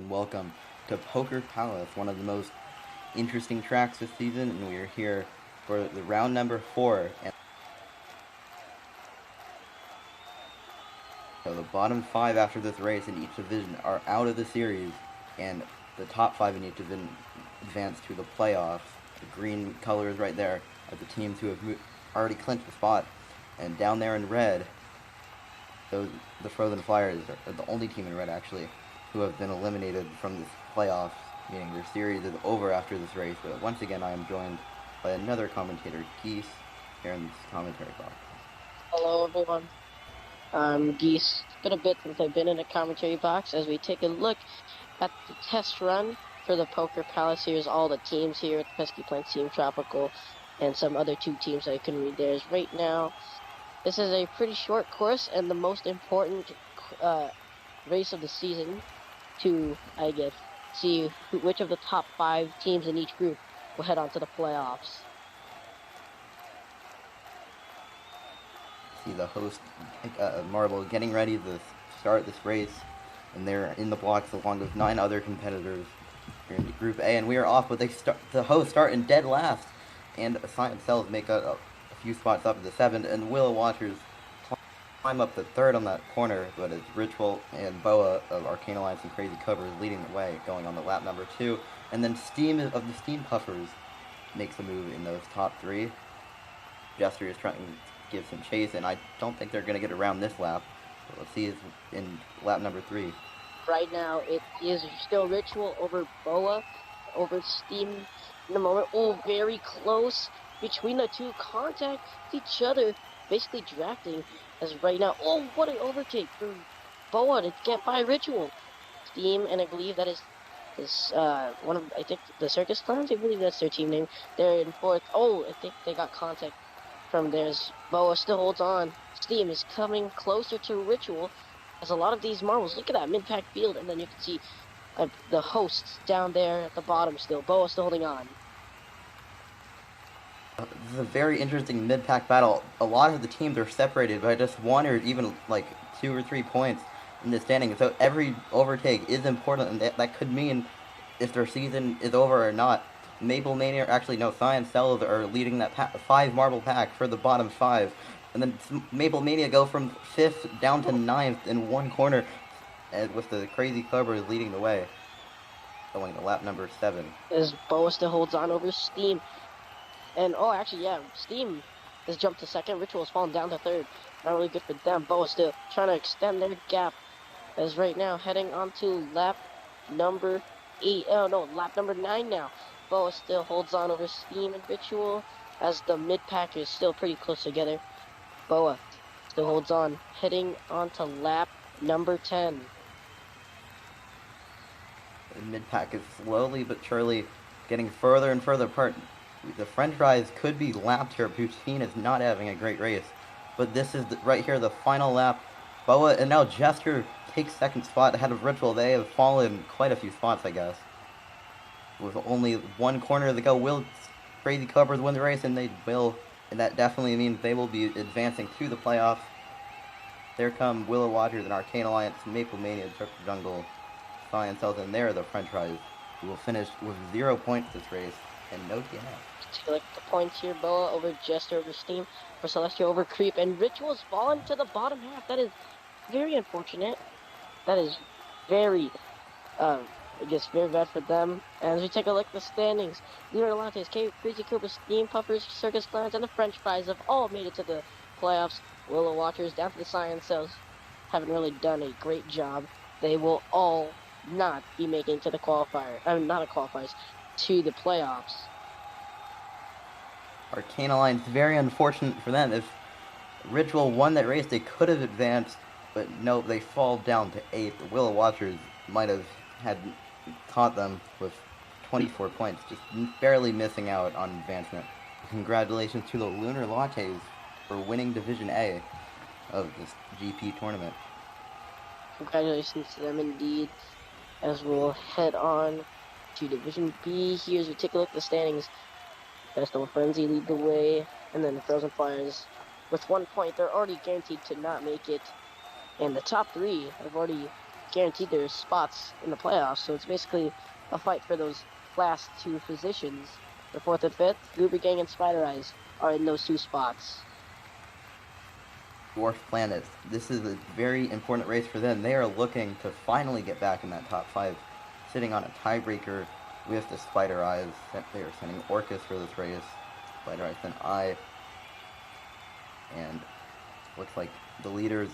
and welcome to Poker Palace, one of the most interesting tracks this season, and we are here for the round number 4. And so the bottom 5 after this race in each division are out of the series, and the top 5 in each division advance to the playoffs. The green colors right there are the teams who have already clinched the spot, and down there in red, the Frozen Flyers are the only team in red actually who have been eliminated from this playoffs, meaning their series is over after this race. But once again, I am joined by another commentator, Geese, here in this commentary box. Hello everyone, I'm Geese. It's been a bit since I've been in a commentary box as we take a look at the test run for the Poker Palace. Here's all the teams here, the Pesky Plant Team, Tropical, and some other 2 teams I couldn't read theirs right now. This is a pretty short course and the most important race of the season to, I guess, see which of the top 5 teams in each group will head on to the playoffs. See the host, Marble, getting ready to start this race, and they're in the blocks along with 9 other competitors. We're in Group A, and we are off, but the hosts start in dead last, and Science Cells make a few spots up to the 7th, and Willow Watchers climb up the 3rd on that corner, but it's Ritual and Boa of Arcane Alliance and Crazy Cobras leading the way, going on the lap number 2, and then Steam of the Steam Puffers makes a move in those top 3. Jester is trying to give some chase, and I don't think they're going to get around this lap. But let's see in lap number 3. Right now, it is still Ritual over Boa, over Steam in the moment. Oh, very close between the 2, contact each other, basically drafting as right now. Oh, what an overtake for Boa to get by Ritual. Steam, and I believe that is one of, I think, the Circus Clowns. I believe that's their team name. They're in 4th. Oh, I think they got contact from theirs. Boa still holds on. Steam is coming closer to Ritual as a lot of these marbles. Look at that mid-pack field, and then you can see the hosts down there at the bottom still. Boa still holding on. This is a very interesting mid-pack battle. A lot of the teams are separated by just 1 or even like 2 or 3 points in the standing. So every overtake is important, and that could mean if their season is over or not. Maple Mania, actually no, Science Cells are leading that 5 marble pack for the bottom 5. And then Maple Mania go from 5th down to 9th in one corner, with the Crazy Cobras leading the way, going to lap number 7. As Boa still holds on over Steam. And, oh, actually, yeah, Steam has jumped to 2nd. Ritual has fallen down to 3rd. Not really good for them. Boa still trying to extend their gap. As right now, heading on to lap number 8. Oh, no, lap number 9 now. Boa still holds on over Steam and Ritual as the mid-pack is still pretty close together. Boa still holds on, heading on to lap number 10. The mid-pack is slowly but surely getting further and further apart. The French fries could be lapped here. Poutine is not having a great race. But this is right here, the final lap. Boa and now Jester takes 2nd spot ahead of Ritual. They have fallen quite a few spots, I guess. With only 1 corner to go, will Crazy Cobras win the race? And they will. And that definitely means they will be advancing to the playoffs. There come Willow Watchers and Arcane Alliance, Maple Mania, Turtle Jungle, Science Cells, and they're the French fries who will finish with 0 points this race and no DNF. Take the points here. Boa over Jester over Steam, for Celestial over Creep, and Ritual's fallen to the bottom half. That is very unfortunate. That is very, I guess, very bad for them. And as we take a look at the standings, Leader Lantes, Crazy Cobra, Steam Puffers, Circus Clowns, and the French fries have all made it to the playoffs. Willow Watchers down to the Science Cells haven't really done a great job. They will all not be making to the qualifier. Not a qualifiers, to the playoffs. Arcane Alliance, very unfortunate for them. If Ritual won that race, they could have advanced, but no, they fall down to 8th. The Willow Watchers might have had caught them with 24 points, just barely missing out on advancement. Congratulations to the Lunar Lattes for winning Division A of this GP tournament. Congratulations to them indeed, as we'll head on to Division B here as we take a look at the standings. Festival Frenzy lead the way, and then the Frozen Flyers with 1 point. They're already guaranteed to not make it, and the top 3 have already guaranteed their spots in the playoffs. So it's basically a fight for those last two positions. The fourth and fifth, Goober Gang and Spider Eyes are in those two spots. Dwarf Planets. This is a very important race for them. They are looking to finally get back in that top 5, sitting on a tiebreaker with the Spider Eyes. They are sending Orcus for this race. Spider Eyes sent I. And looks like the leaders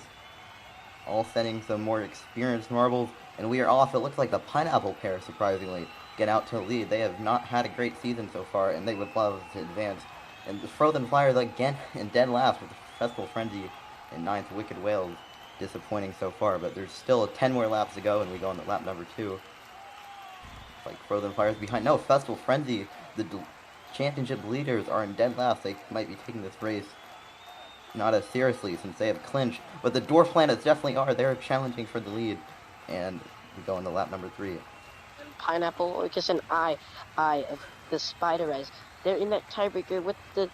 all sending some more experienced marbles. And we are off. It looks like the Pineapple pair, surprisingly, get out to the lead. They have not had a great season so far, and they would love to advance. And the Frozen Flyers again in dead last with the Festival Frenzy in 9th. Wicked Whales disappointing so far, but there's still 10 more laps to go, and we go on to lap number 2. It's like Frozen Flyers behind. No, Festival Frenzy, the championship leaders, are in dead last. They might be taking this race not as seriously since they have clinched, but the Dwarf Planets definitely are. They're challenging for the lead, and we go into lap number 3. Pineapple, Orcus, and I of the Spider Eyes. They're in that tiebreaker with the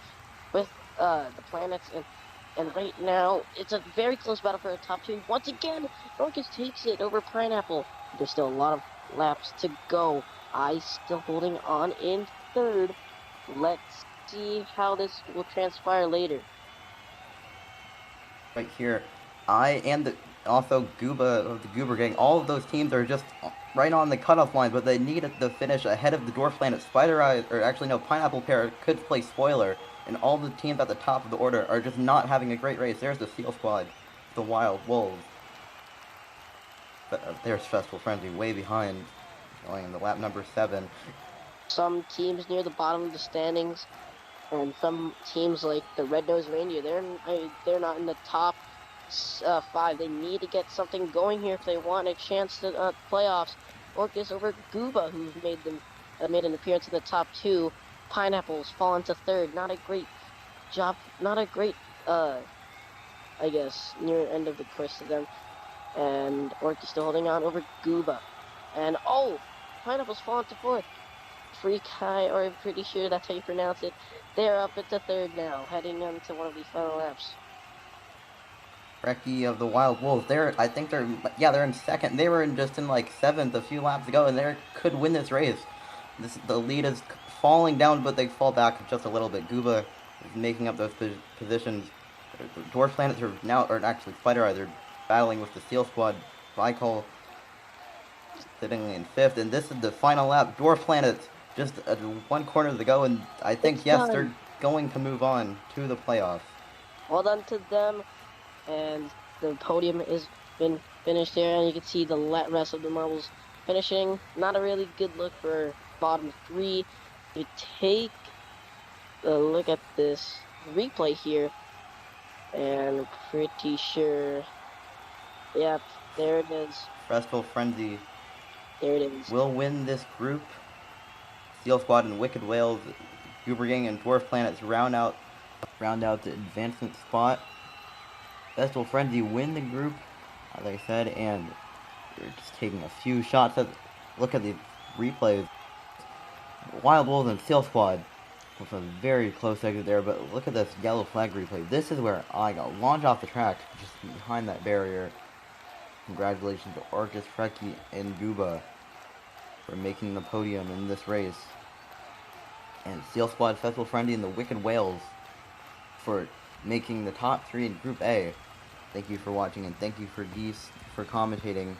planets, and right now it's a very close battle for the top 2. Once again, Orcus takes it over Pineapple. There's still a lot of laps to go. I still holding on in 3rd. Let's see how this will transpire later. Right here, I and also Gooba of the Goober Gang, all of those teams are just right on the cutoff line, but they need the finish ahead of the Dwarf Planet. Spider Eyes, or actually no, Pineapple Pair could play spoiler, and all the teams at the top of the order are just not having a great race. There's the Seal Squad, the Wild Wolves. But there's Festival Frenzy way behind, going in the lap number 7. Some teams near the bottom of the standings, and some teams like the Red-Nosed Reindeer, they're not in the top 5. They need to get something going here if they want a chance to playoffs. Orcus over Gooba, who's made an appearance in the top 2. Pineapples fallen to 3rd. Not a great job. Not a great, I guess, near end of the course to them. And Orcus still holding on over Gooba. And Pineapples fallen to 4th. Freak High, or I'm pretty sure that's how you pronounce it. They're up into 3rd now, heading into one of these final laps. Reki of the Wild Wolves, I think they're in 2nd. They were just in like 7th a few laps ago, and they could win this race. The lead is falling down, but they fall back just a little bit. Gooba is making up those positions. The Dwarf Planets are now, or actually Spider Eye, they're battling with the Seal Squad. Vicol sitting in 5th, and this is the final lap. Dwarf Planets just 1 corner to go, and I think, yes, they're going to move on to the playoffs. Well done to them, and the podium has been finished there, and you can see the rest of the marbles finishing. Not a really good look for bottom 3. You take a look at this replay here, and I'm pretty sure, yep, there it is. Festival Frenzy. There it is. Will win this group. Seal Squad and Wicked Whales, Goober Gang and Dwarf Planets round out the advancement spot. Festival Frenzy win the group, as I said, and they're just taking a few shots at. Look at the replays. Wild Wolves and Seal Squad with a very close exit there, but look at this yellow flag replay. This is where I got launched off the track, just behind that barrier. Congratulations to Orcus, Freki, and Gooba for making the podium in this race. And Seal Squad, Festival Frenzy, and the Wicked Whales for making the top 3 in Group A. Thank you for watching, and thank you for Geese for commentating.